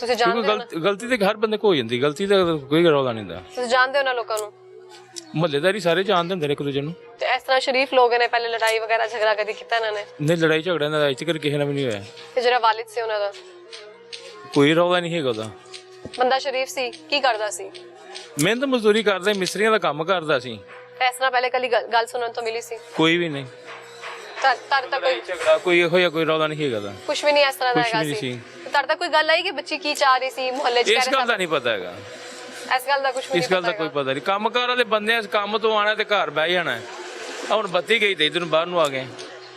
ਤੁਸੀਂ ਜਾਣਦੇ ਹੋ? ਗਲਤੀ ਤੇ ਹਰ ਬੰਦੇ ਕੋ ਹੋ ਜਾਂਦੀ, ਗਲਤੀ ਦਾ ਕੋਈ ਰੌਲਾ ਨਹੀਂ ਦਾ। ਤੁਸੀਂ ਜਾਣਦੇ ਹੋ ਨਾ ਲੋਕਾਂ ਨੂੰ? ਮਹੱਲੇਦਾਰੀ ਸਾਰੇ ਜਾਣਦੇ ਹੁੰਦੇ ਨੇ ਇੱਕ ਦੂਜੇ ਨੂੰ। ਤੇ ਇਸ ਤਰ੍ਹਾਂ ਸ਼ਰੀਫ ਲੋਕ ਨੇ ਪਹਿਲੇ ਲੜਾਈ ਵਗੈਰਾ ਝਗੜਾ ਕਦੀ ਕੀਤਾ ਇਹਨਾਂ ਨੇ? ਨਹੀਂ, ਲੜਾਈ ਝਗੜਾ ਨਾ ਅੱਜ ਤੱਕ ਕਿਸੇ ਨਾਲ ਵੀ ਨਹੀਂ ਹੋਇਆ। ਤੇ ਜਿਹੜਾ ਵਾਲਿਦ ਸੀ ਉਹਨਾਂ ਦਾ ਕੋਈ ਰੌਲਾ ਨਹੀਂ ਹੈਗਾ ਉਹਦਾ। ਬੰਦਾ ਸ਼ਰੀਫ ਸੀ, ਕੀ ਕਰਦਾ ਸੀ? ਮਿਹਨਤ ਮਜ਼ਦੂਰੀ ਕਰਦਾ, ਮਿਸਤਰੀਆਂ ਦਾ ਕੰਮ ਕਰਦਾ ਸੀ। ਇਸ ਤਰ੍ਹਾਂ ਪਹਿਲੇ ਕਦੀ ਗੱਲ ਸੁਣਨ ਤੋਂ ਮਿਲੀ ਸੀ? ਕੋਈ ਵੀ ਨਹੀਂ। ਤਰ ਤੱਕ ਕੋਈ ਝਗੜਾ ਕੋਈ ਹੋਇਆ, ਕੋਈ ਰੌਲਾ ਨਹੀਂ ਹੈਗਾ ਦਾ। ਕੁਝ ਵੀ ਨਹੀਂ ਇਸ ਤਰ੍ਹਾਂ ਦਾ ਹੈਗਾ ਸੀ? ਤਰ ਤੱਕ ਕੋਈ ਗੱਲ ਆਈ ਕਿ ਬੱਚੀ ਕੀ ਚਾਹ ਰਹੀ ਸੀ ਮੁਹੱਲੇ 'ਚ? ਇਸ ਗੱਲ ਦਾ ਨਹੀਂ ਪਤਾ ਹੈਗਾ। ਇਸ ਗੱਲ ਦਾ ਕੁਝ ਵੀ ਨਹੀਂ ਪਤਾ? ਇਸ ਗੱਲ ਦਾ ਕੋਈ ਪਤਾ ਨਹੀਂ। ਕੰਮਕਾਰ ਵਾਲੇ ਬੰਦੇ ਆ, ਕੰਮ ਤੋਂ ਆਣਾ ਤੇ ਘਰ ਬਹਿ ਜਾਣਾ। ਹੁਣ ਬੱਤੀ ਗਈ ਤੇ ਇਧਰ ਨੂੰ ਬਾਹਰ ਨੂੰ ਆ ਗਏ।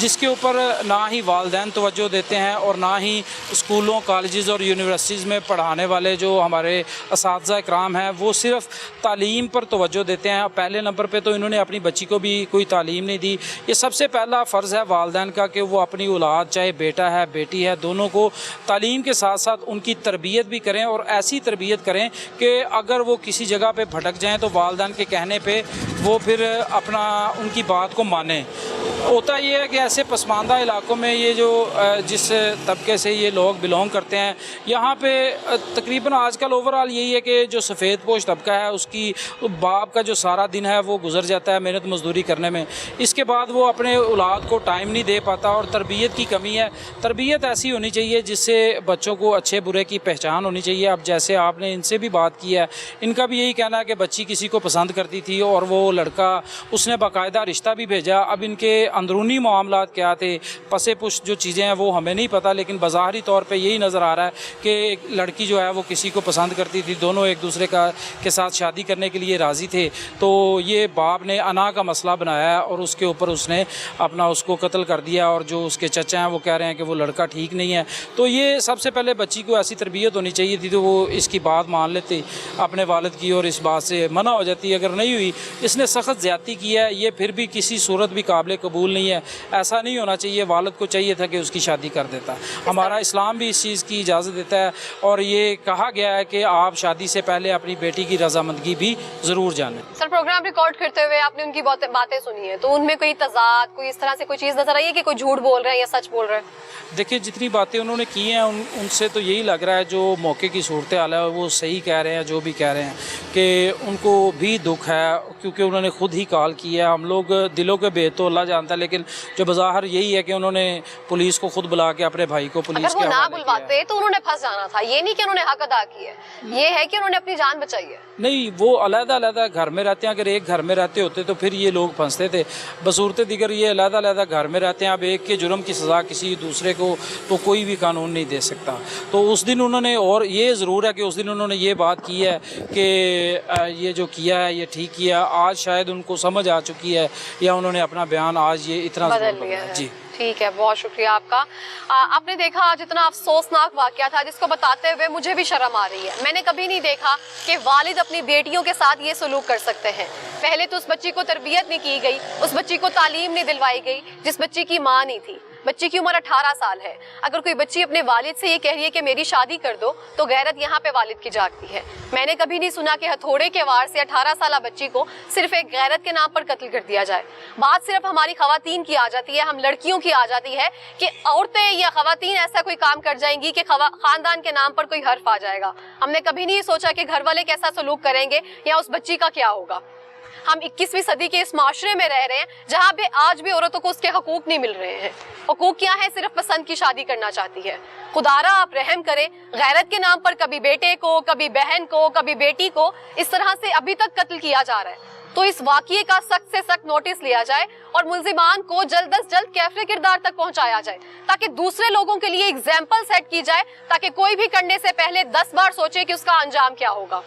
جس کے اوپر نہ ہی والدین توجہ دیتے ہیں اور نہ ہی اسکولوں کالجز اور یونیورسٹیز میں پڑھانے والے جو ہمارے اساتذہ اکرام ہیں وہ صرف تعلیم پر توجہ دیتے ہیں. پہلے نمبر پہ تو انہوں نے اپنی بچی کو بھی کوئی تعلیم نہیں دی. یہ سب سے پہلا فرض ہے والدین کا کہ وہ اپنی اولاد چاہے بیٹا ہے بیٹی ہے دونوں کو تعلیم کے ساتھ ساتھ ان کی تربیت بھی کریں اور ایسی تربیت کریں کہ اگر وہ کسی جگہ پہ بھٹک جائیں تو والدین کے کہنے پہ وہ پھر اپنا ان کی بات کو مانیں. ہوتا یہ ہے کہ ایسے پسماندہ علاقوں میں یہ جو جس طبقے سے یہ لوگ بلونگ کرتے ہیں یہاں پہ تقریباً آج کل اوورآل یہی ہے کہ جو سفید پوش طبقہ ہے اس کی باپ کا جو سارا دن ہے وہ گزر جاتا ہے محنت مزدوری کرنے میں. اس کے بعد وہ اپنے اولاد کو ٹائم نہیں دے پاتا اور تربیت کی کمی ہے. تربیت ایسی ہونی چاہیے جس سے بچوں کو اچھے برے کی پہچان ہونی چاہیے. اب جیسے آپ نے ان سے بھی بات کی ہے ان کا بھی یہی کہنا ہے کہ بچی کسی کو پسند کرتی تھی اور وہ لڑکا اس نے باقاعدہ رشتہ بھی بھیجا. اب ان کے اندرونی معاملات کیا تھے پس پش جو چیزیں ہیں وہ ہمیں نہیں پتہ لیکن بظاہری طور پہ یہی نظر آ رہا ہے کہ ایک لڑکی جو ہے وہ کسی کو پسند کرتی تھی. دونوں ایک دوسرے کے ساتھ شادی کرنے کے لیے راضی تھے. تو یہ باپ نے انا کا مسئلہ بنایا ہے اور اس کے اوپر اس نے اپنا اس کو قتل کر دیا اور جو اس کے چچا ہیں وہ کہہ رہے ہیں کہ وہ لڑکا ٹھیک نہیں ہے. تو یہ سب سے پہلے بچی کو ایسی تربیت ہونی چاہیے تھی تو وہ اس کی بات مان لیتے اپنے والد کی اور اس بات سے منع ہو جاتی. اگر نہیں ہوئی اس نے سخت زیادتی کی ہے یہ پھر بھی کسی صورت بھی قابل قبول نہیں ہے. ایسا نہیں ہونا چاہیے. والد کو چاہیے تھا کہ اس کی شادی کر دیتا. ہمارا اسلام بھی اس چیز کی اجازت دیتا ہے اور یہ کہا گیا ہے کہ آپ شادی سے پہلے اپنی بیٹی کی رضامندگی بھی ضرور جانیں. سر پروگرام ریکارڈ کرتے ہوئے آپ نے ان کی باتیں سنی ہیں تو ان میں کوئی تضاد کوئی اس طرح سے کوئی چیز نظر آئی ہے کہ کوئی جھوٹ بول رہے ہیں یا سچ بول رہے ہیں؟ دیکھیں جتنی باتیں انہوں نے کی ہیں ان سے تو یہی لگ رہا ہے جو موقع کی صورتحال ہے وہ صحیح کہہ رہے ہیں. جو بھی کہہ رہے ہیں کہ ان کو بھی دکھ ہے کیونکہ انہوں نے خود ہی کال کی ہے. ہم لوگ دلوں کے بھید تو اللہ جانتا ہے لیکن جو بظاہر یہی ہے کہ انہوں نے پولیس کو خود بلا کے اپنے بھائی کو پولیس کے اگر وہ نہ بلواتے تو انہوں نے پھنس جانا تھا. یہ نہیں کہ انہوں نے حق ادا کیا ہے یہ ہے کہ انہوں نے اپنی جان بچائی ہے. نہیں وہ علیحدہ علیحدہ گھر میں رہتے ہیں. اگر ایک گھر میں رہتے ہوتے تو پھر یہ لوگ پھنستے تھے. بصورت دیگر یہ علیحدہ علیحدہ گھر میں رہتے ہیں. اب ایک کے جرم کی سزا کسی دوسرے کو تو کوئی بھی قانون نہیں دے سکتا. تو اس دن انہوں نے اور یہ ضرور ہے کہ اس دن انہوں نے یہ بات کی ہے کہ یہ جو کیا ہے یہ ٹھیک کیا. آج شاید ان کو سمجھ آ چکی ہے یا انہوں نے اپنا بیان آج یہ اتنا بدل لیا ہے. جی ٹھیک ہے بہت شکریہ آپ کا. آپ نے دیکھا جتنا افسوسناک واقعہ تھا جس کو بتاتے ہوئے مجھے بھی شرم آ رہی ہے. میں نے کبھی نہیں دیکھا کہ والد اپنی بیٹیوں کے ساتھ یہ سلوک کر سکتے ہیں. پہلے تو اس بچی کو تربیت نہیں کی گئی اس بچی کو تعلیم نہیں دلوائی گئی جس بچی کی ماں نہیں تھی. بچی کی عمر 18 سال ہے. اگر کوئی بچی اپنے والد سے یہ کہہ رہی ہے کہ میری شادی کر دو تو غیرت یہاں پہ والد کی جاگتی ہے. میں نے کبھی نہیں سنا کہ ہتھوڑے کے وار سے 18 سالہ بچی کو صرف ایک غیرت کے نام پر قتل کر دیا جائے. بات صرف ہماری خواتین کی آ جاتی ہے ہم لڑکیوں کی آ جاتی ہے کہ عورتیں یا خواتین ایسا کوئی کام کر جائیں گی کہ خاندان کے نام پر کوئی حرف آ جائے گا. ہم نے کبھی نہیں سوچا کہ گھر والے کیسا سلوک کریں گے یا اس بچی کا کیا ہوگا. ہم 21ویں صدی کے اس معاشرے میں رہ رہے ہیں جہاں پہ آج بھی عورتوں کو اس کے حقوق نہیں مل رہے ہیں. حقوق کیا ہے صرف پسند کی شادی کرنا چاہتی ہے. خدارا آپ رحم کریں غیرت کے نام پر کبھی بیٹے کو کبھی بہن کو کبھی بیٹی کو اس طرح سے ابھی تک قتل کیا جا رہا ہے. تو اس واقعے کا سخت سے سخت نوٹس لیا جائے اور ملزمان کو جلد از جلد کیفر کردار تک پہنچایا جائے تاکہ دوسرے لوگوں کے لیے ایگزامپل سیٹ کی جائے تاکہ کوئی بھی کرنے سے پہلے 10 بار سوچے کہ اس کا انجام کیا ہوگا.